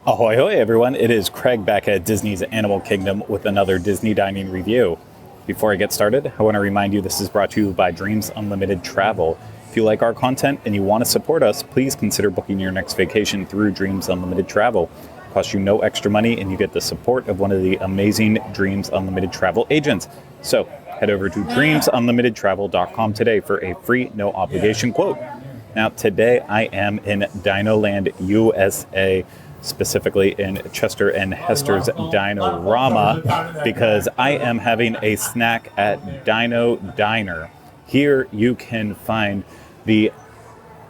Ahoy, hoy, everyone. It is Craig back at Disney's Animal Kingdom with another Disney Dining review. Before I get started, I want to remind you this is brought to you by Dreams Unlimited Travel. If you like our content and you want to support us, please consider booking your next vacation through Dreams Unlimited Travel. It costs you no extra money and you get the support of one of the amazing Dreams Unlimited Travel agents. So head over to dreamsunlimitedtravel.com today for a free, no obligation quote. Now, today I am in Dino Land, USA, specifically in Chester and Hester's Dino-Rama, because I am having a snack at Dino Diner. Here you can find the,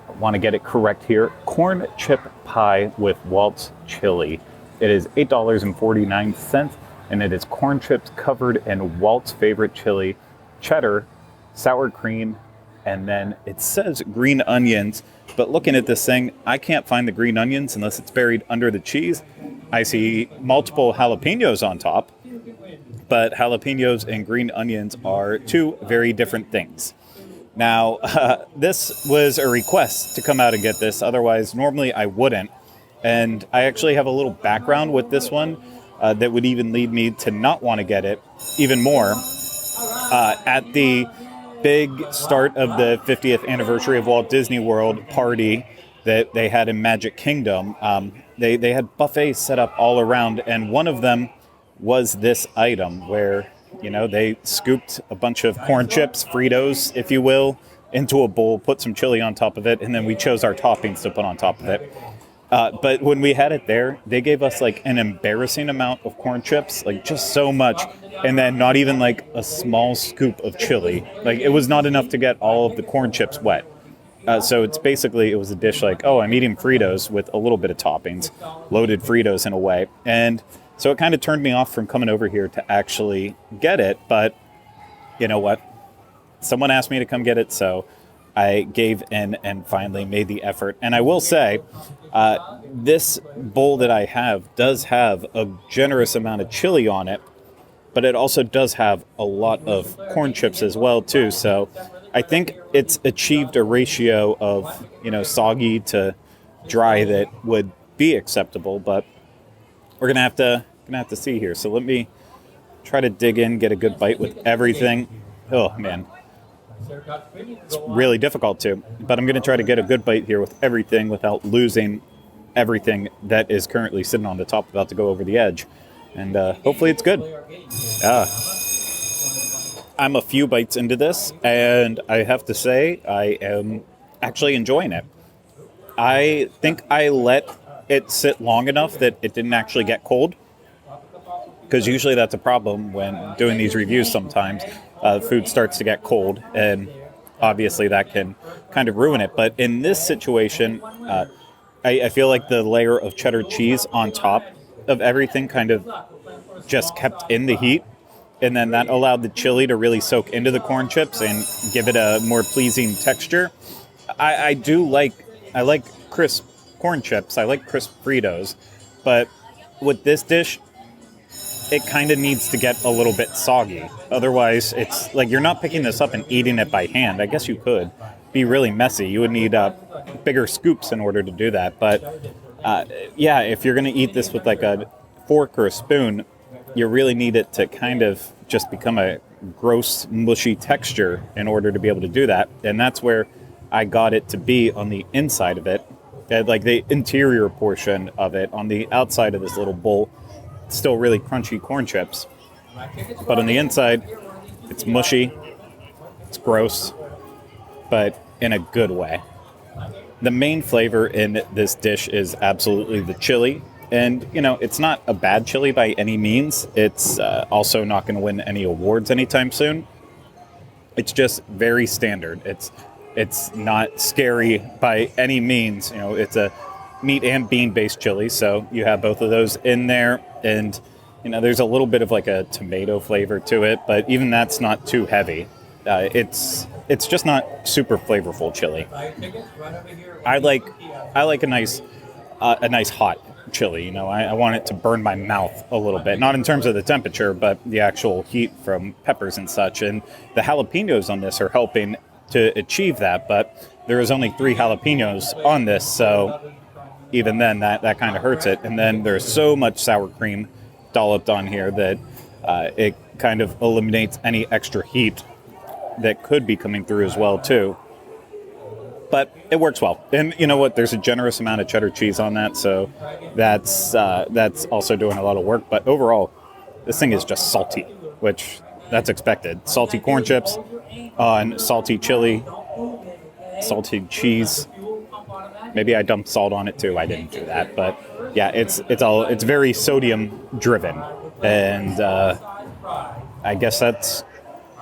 I want to get it correct here, corn chip pie with Walt's chili. It is $8.49, and it is corn chips covered in Walt's favorite chili, cheddar, sour cream, and then it says green onions, but looking at this thing, I can't find the green onions unless it's buried under the cheese. I see multiple jalapenos on top, but jalapenos and green onions are two very different things. Now, this was a request to come out and get this, otherwise normally I wouldn't. And I actually have a little background with this one that would even lead me to not want to get it even more. At the big start of the 50th anniversary of Walt Disney World party that they had in Magic Kingdom, they had buffets set up all around, and one of them was this item where, you know, they scooped a bunch of corn chips, Fritos, if you will, into a bowl, put some chili on top of it, and then we chose our toppings to put on top of it. But when we had it there, they gave us like an embarrassing amount of corn chips, like just so much, and then not even like a small scoop of chili. Like it was not enough to get all of the corn chips wet. So it's basically, it was a dish like, oh, I'm eating Fritos with a little bit of toppings, loaded Fritos in a way. And so it kind of turned me off from coming over here to actually get it. But you know what? Someone asked me to come get it, so I gave in and finally made the effort. And I will say, this bowl that I have does have a generous amount of chili on it, but it also does have a lot of corn chips as well, too. So I think it's achieved a ratio of, you know, soggy to dry that would be acceptable, but we're gonna have to see here. So let me try to dig in, get a good bite with everything. Oh, man. It's really difficult to, but I'm going to try to get a good bite here with everything without losing everything that is currently sitting on the top, about to go over the edge. And hopefully it's good. I'm a few bites into this, and I have to say I am actually enjoying it. I think I let it sit long enough that it didn't actually get cold, because usually that's a problem when doing these reviews sometimes. Food starts to get cold, and obviously that can kind of ruin it. But in this situation, I feel like the layer of cheddar cheese on top of everything kind of just kept in the heat, and then that allowed the chili to really soak into the corn chips and give it a more pleasing texture. I like crisp corn chips. I like crisp Fritos, but with this dish, it kind of needs to get a little bit soggy. Otherwise, it's like you're not picking this up and eating it by hand. I guess you could. Be really messy. You would need bigger scoops in order to do that. But yeah, if you're going to eat this with like a fork or a spoon, you really need it to kind of just become a gross, mushy texture in order to be able to do that. And that's where I got it to be on the inside of it. Like the interior portion of it, on the outside of this little bowl, still really crunchy corn chips, but on the inside it's mushy, it's gross, but in a good way. The main flavor in this dish is absolutely the chili, and you know, it's not a bad chili by any means. It's also not going to win any awards anytime soon. It's just very standard. It's not scary by any means. You know, it's a meat and bean based chili, so you have both of those in there, and you know, there's a little bit of like a tomato flavor to it, but even that's not too heavy. It's just not super flavorful chili. I like a nice hot chili. You know, I want it to burn my mouth a little bit, not in terms of the temperature, but the actual heat from peppers and such. And the jalapenos on this are helping to achieve that, but there is only 3 jalapenos on this, so even then that kind of hurts it. And then there's so much sour cream dolloped on here that it kind of eliminates any extra heat that could be coming through as well too. But it works well. And you know what? There's a generous amount of cheddar cheese on that, so that's also doing a lot of work. But overall, this thing is just salty, which that's expected. Salty corn chips on salty chili, salted cheese. Maybe I dumped salt on it too. I didn't do that, but yeah, it's very sodium driven, and I guess that's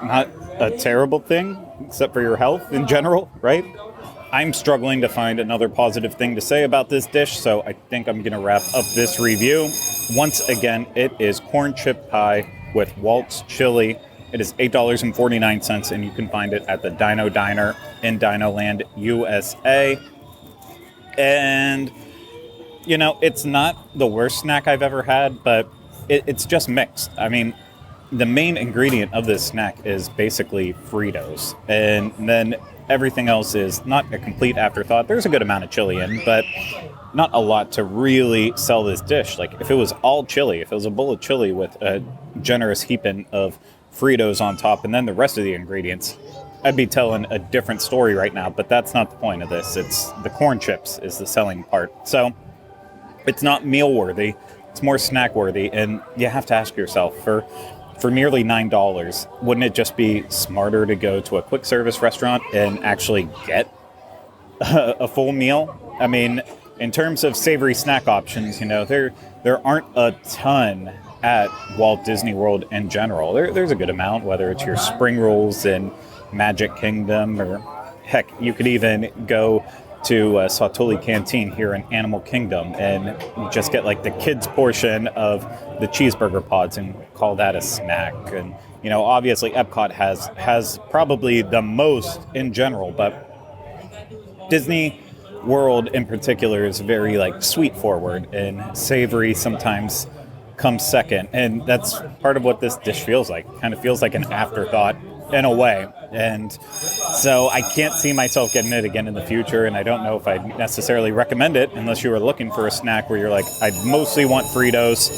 not a terrible thing, except for your health in general, right? I'm struggling to find another positive thing to say about this dish, so I think I'm going to wrap up this review. Once again, it is corn chip pie with Walt's chili. It is $8.49, and you can find it at the Dino Diner in Dino Land, USA. And, you know, it's not the worst snack I've ever had, but it's just mixed. I mean, the main ingredient of this snack is basically Fritos, and then everything else is not a complete afterthought. There's a good amount of chili in, but not a lot to really sell this dish. Like, if it was all chili, if it was a bowl of chili with a generous heaping of Fritos on top and then the rest of the ingredients, I'd be telling a different story right now, but that's not the point of this. It's the corn chips is the selling part. So it's not meal worthy, it's more snack worthy, and you have to ask yourself, for nearly $9, wouldn't it just be smarter to go to a quick service restaurant and actually get a full meal? I mean, in terms of savory snack options, you know, there aren't a ton at Walt Disney World in general. There's a good amount, whether it's your spring rolls in Magic Kingdom, or heck, you could even go to Sautoli Canteen here in Animal Kingdom and just get like the kids portion of the cheeseburger pods and call that a snack. And, you know, obviously Epcot has probably the most in general, but Disney World in particular is very like sweet forward, and savory sometimes comes second. And that's part of what this dish feels like. It kind of feels like an afterthought in a way. And so I can't see myself getting it again in the future, and I don't know if I'd necessarily recommend it unless you were looking for a snack where you're like, I mostly want Fritos,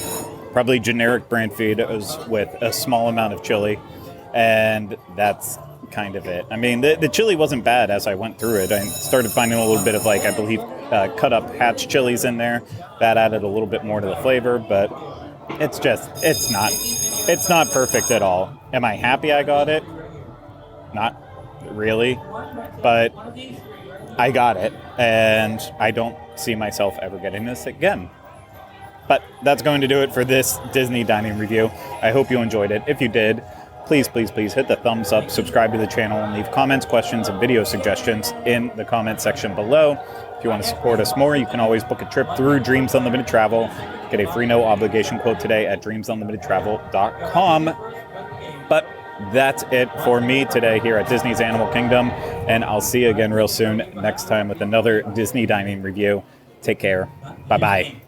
probably generic brand Fritos with a small amount of chili, and that's kind of it. I mean, the chili wasn't bad as I went through it. I started finding a little bit of, like, I believe, cut up Hatch chilies in there. That added a little bit more to the flavor, but it's not perfect at all. Am I happy I got it? Not really, but I got it, and I don't see myself ever getting this again. But that's going to do it for this Disney dining review. I hope you enjoyed it. If you did, please hit the thumbs up, subscribe to the channel, and leave comments, questions, and video suggestions in the comment section below. If you want to support us more, you can always book a trip through Dreams Unlimited Travel. Get a free no obligation quote today at dreamsunlimitedtravel.com. But that's it for me today here at Disney's Animal Kingdom, and I'll see you again real soon next time with another Disney dining review. Take care. Bye-bye.